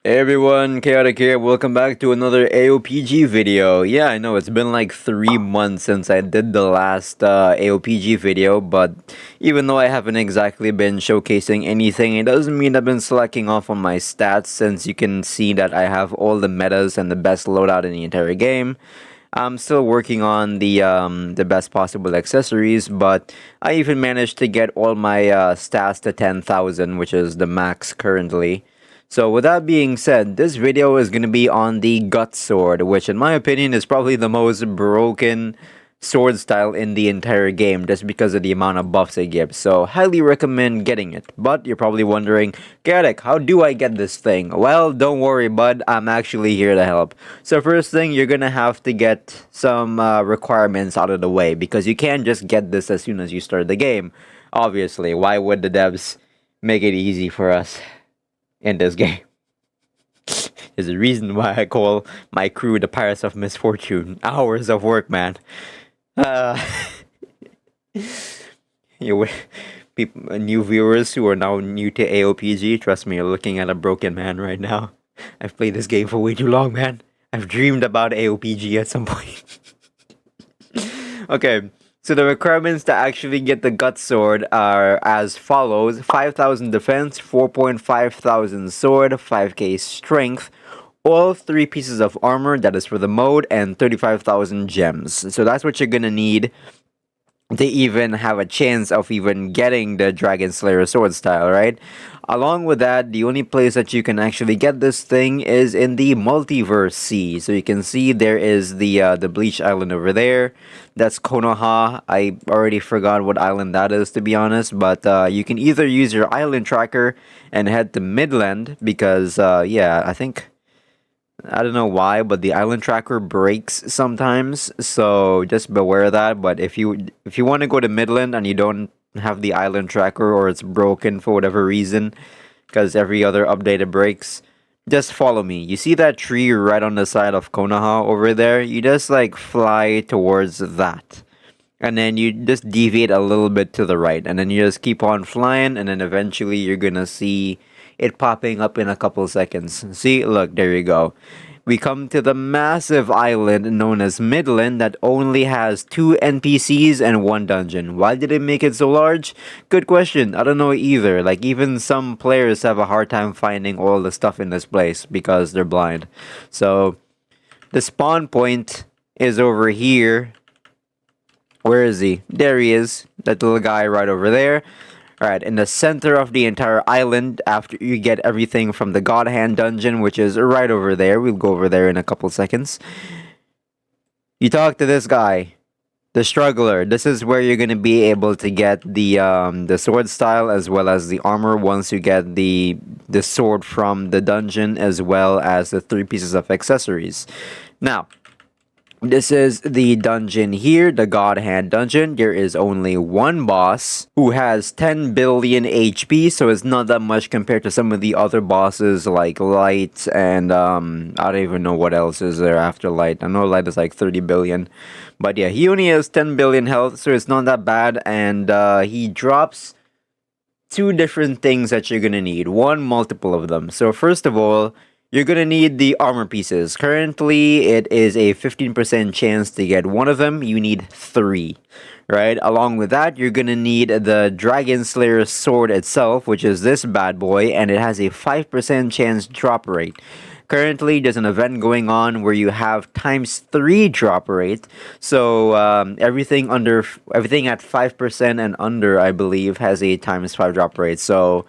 Hey everyone, Chaotic here. Welcome back to another AOPG video. Yeah, I know it's been like 3 months since I did the last AOPG video, but even though I haven't exactly been showcasing anything, it doesn't mean I've been slacking off on my stats since you can see that I have all the metas and the best loadout in the entire game. I'm still working on the best possible accessories, but I even managed to get all my stats to 10,000, which is the max currently. So with that being said, this video is going to be on the Gut Sword, which in my opinion is probably the most broken sword style in the entire game just because of the amount of buffs it gives. So highly recommend getting it. But you're probably wondering, Garrick, how do I get this thing? Well, don't worry, bud. I'm actually here to help. So first thing, you're going to have to get some requirements out of the way because you can't just get this as soon as you start the game. Obviously, why would the devs make it easy for us in this game? There's a reason why I call my crew the Pirates of Misfortune. Hours of work, man. Uh, you, people, new viewers who are now new to AOPG, trust me, you're looking at a broken man right now. I've played this game for way too long, man. I've dreamed about AOPG at some point. Okay, so the requirements to actually get the Gut Sword are as follows: 5,000 defense, 4.5 thousand sword, 5k strength, all 3 pieces of armor, that is for the mode, and 35,000 gems. So that's what you're gonna need to even have a chance of even getting the Dragon Slayer sword style, right? Along with that, the only place that you can actually get this thing is in the Multiverse Sea. So you can see there is the Bleach Island over there. That's Konoha. I already forgot what island that is, to be honest. But you can either use your island tracker and head to Midland because, yeah, I don't know why, but the island tracker breaks sometimes, so just beware of that. But if you want to go to Midland and you don't have the island tracker or it's broken for whatever reason, because every other update it breaks, just follow me. You see that tree right on the side of Konoha over there? You just like fly towards that. And then you just deviate a little bit to the right, and then you just keep on flying, and then eventually you're gonna see it popping up in a couple seconds. See, look, there you go. We come to the massive island known as Midland that only has 2 NPCs and 1 dungeon. Why did it make it so large? Good question. I don't know either. Like, even some players have a hard time finding all the stuff in this place because they're blind. So, the spawn point is over here. Where is he? There he is. That little guy right over there. Alright, in the center of the entire island, after you get everything from the God Hand dungeon, which is right over there. We'll go over there in a couple seconds. You talk to this guy, the Struggler. This is where you're going to be able to get the sword style as well as the armor once you get the sword from the dungeon as well as the 3 pieces of accessories. Now, this is the dungeon here, the God Hand dungeon. There is only one boss who has 10 billion HP, so it's not that much compared to some of the other bosses like Light and I don't even know what else is there after Light. I know Light is like 30 billion. But yeah, he only has 10 billion health, so it's not that bad, and he drops 2 different things that you're gonna need. One, multiple of them. So first of all, you're gonna need the armor pieces. Currently, it is a 15% chance to get 1 of them. You need 3, right? Along with that, you're gonna need the Dragon Slayer sword itself, which is this bad boy, and it has a 5% chance drop rate. Currently, there's an event going on where you have ×3 drop rate. So everything at 5% and under, I believe, has a ×5 drop rate. So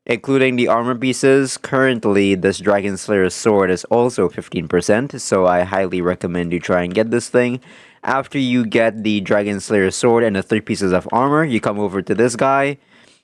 including the armor pieces, currently this Dragon Slayer sword is also 15%, so I highly recommend you try and get this thing. After you get the Dragon Slayer sword and the 3 pieces of armor, you come over to this guy,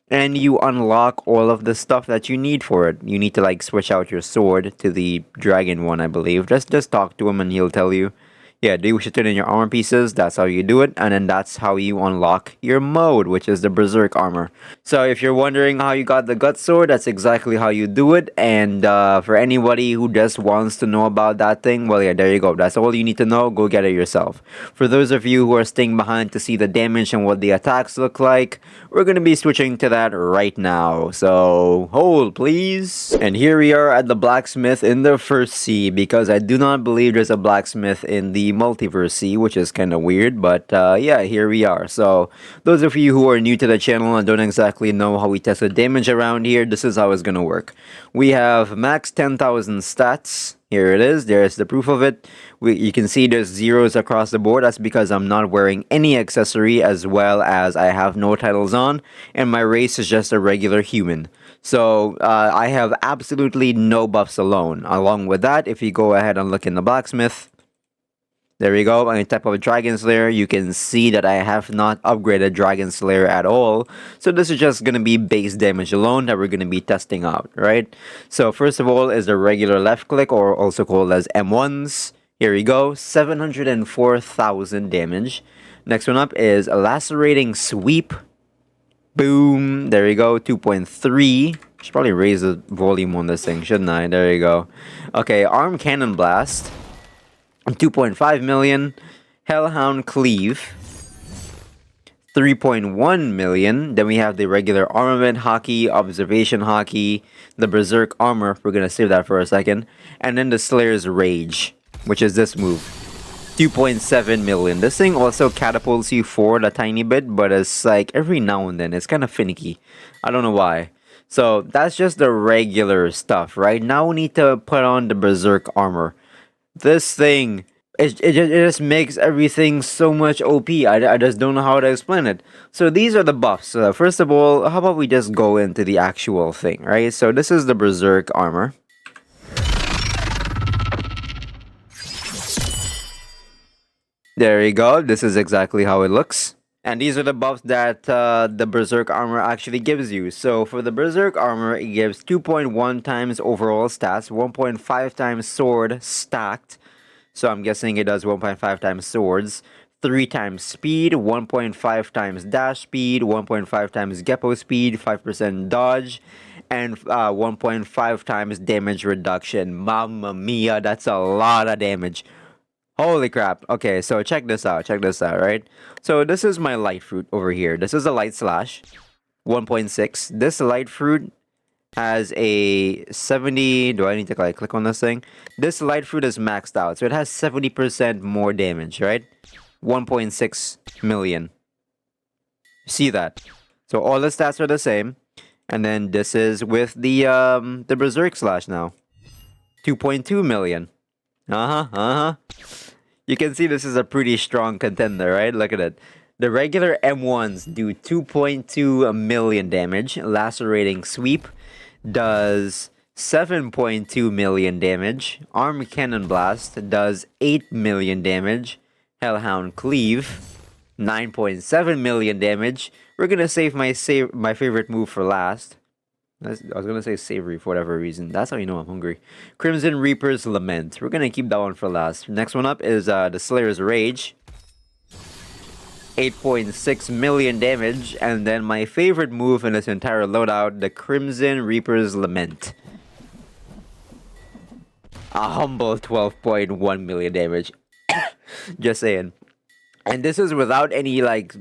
and you unlock all of the stuff that you need for it. You need to like switch out your sword to the dragon one, I believe. Just talk to him and he'll tell you. Yeah, do you wish to turn in your armor pieces? That's how you do it, and then that's how you unlock your mode, which is the Berserk armor. So if you're wondering how you got the Gut Sword, that's exactly how you do it. And for anybody who just wants to know about that thing, well, yeah, there you go. That's all you need to know. Go get it yourself. For those of you who are staying behind to see the damage and what the attacks look like, we're gonna be switching to that right now. So hold, please. And here we are at the blacksmith in the first sea, because I do not believe there's a blacksmith in the multiverse sea, which is kind of weird. But yeah, here we are. So those of you who are new to the channel and don't exactly know how we test the damage around here, this is how it's gonna work. We have max 10,000 stats. Here it is. There's the proof of it. You can see there's zeros across the board. That's because I'm not wearing any accessory, as well as I have no titles on, and my race is just a regular human. So I have absolutely no buffs alone. Along with that, if you go ahead and look in the blacksmith, there we go. On the type of Dragon Slayer, you can see that I have not upgraded Dragon Slayer at all. So this is just going to be base damage alone that we're going to be testing out, right? So first of all is the regular left click, or also called as M1s. Here we go, 704,000 damage. Next one up is a Lacerating Sweep. Boom, there you go, 2.3. Should probably raise the volume on this thing, shouldn't I? There you go. Okay, Arm Cannon Blast. 2.5 million. Hellhound Cleave, 3.1 million. Then we have the regular Armament Hockey, Observation Hockey, the Berserk Armor. We're gonna save that for a second. And then the Slayer's Rage, which is this move. 2.7 million. This thing also catapults you forward a tiny bit, but it's like every now and then. It's kind of finicky. I don't know why. So that's just the regular stuff, right? Now we need to put on the Berserk Armor. This thing, it just makes everything so much OP. I just don't know how to explain it. So these are the buffs. First of all, how about we just go into the actual thing, right? So this is the Berserk armor. There you go. This is exactly how it looks. And these are the buffs that the Berserk armor actually gives you. So for the Berserk armor, it gives 2.1 times overall stats, 1.5 times sword stacked. So I'm guessing it does 1.5 times swords, 3 times speed, 1.5 times dash speed, 1.5 times Geppo speed, 5% dodge, and 1.5 times damage reduction. Mamma mia, that's a lot of damage. Holy crap. Okay, so check this out, right? So this is my light fruit over here. This is a light slash, 1.6. This light fruit has a 70. Do I need to click on this thing? This light fruit is maxed out, so it has 70% more damage, right? 1.6 million. See that? So all the stats are the same, and then this is with the Berserk slash now, 2.2 million. You can see this is a pretty strong contender, right? Look at it. The regular M1s do 2.2 million damage. Lacerating Sweep does 7.2 million damage. Arm Cannon Blast does 8 million damage. Hellhound Cleave, 9.7 million damage. We're gonna save my favorite move for last. I was gonna say savory for whatever reason. That's how you know I'm hungry. Crimson Reaper's Lament. We're gonna keep that one for last. Next one up is the Slayer's Rage. 8.6 million damage. And then my favorite move in this entire loadout, the Crimson Reaper's Lament. A humble 12.1 million damage. Just saying. And this is without any like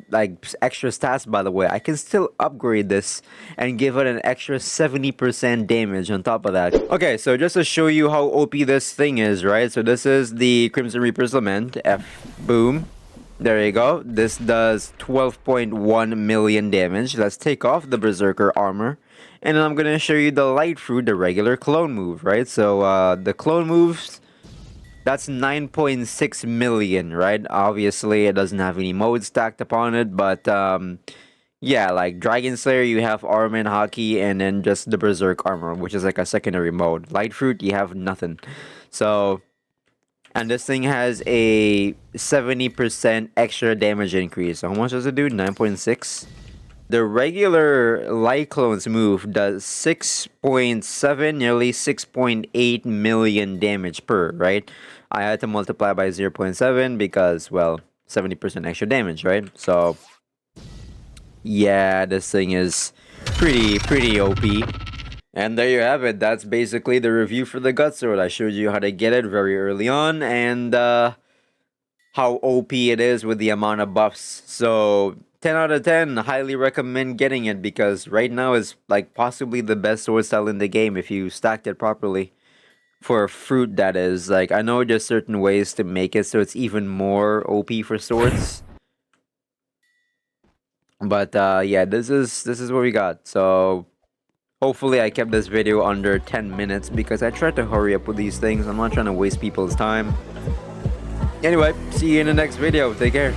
extra stats, by the way. I can still upgrade this and give it an extra 70% damage on top of that. Okay, so just to show you how OP this thing is, right? So this is the Crimson Reaper's Lament. Boom. There you go. This does 12.1 million damage. Let's take off the Berserker armor. And then I'm going to show you the light fruit, the regular clone move, right? So the clone moves, that's 9.6 million, right? Obviously, it doesn't have any modes stacked upon it, but yeah, like Dragon Slayer, you have Armament Hockey, and then just the Berserk armor, which is like a secondary mode. Light Fruit, you have nothing. So, and this thing has a 70% extra damage increase. So how much does it do? 9.6? The regular light clones move does 6.7, nearly 6.8 million damage per, right? I had to multiply by 0.7 because, well, 70% extra damage, right? So, yeah, this thing is pretty OP. And there you have it. That's basically the review for the Gut Sword. I showed you how to get it very early on and how OP it is with the amount of buffs. So 10 out of 10, highly recommend getting it because right now is like possibly the best sword style in the game if you stacked it properly. For fruit, that is. Like, I know there's certain ways to make it so it's even more OP for swords. But yeah, this is what we got. So hopefully I kept this video under 10 minutes because I tried to hurry up with these things. I'm not trying to waste people's time. Anyway, see you in the next video. Take care.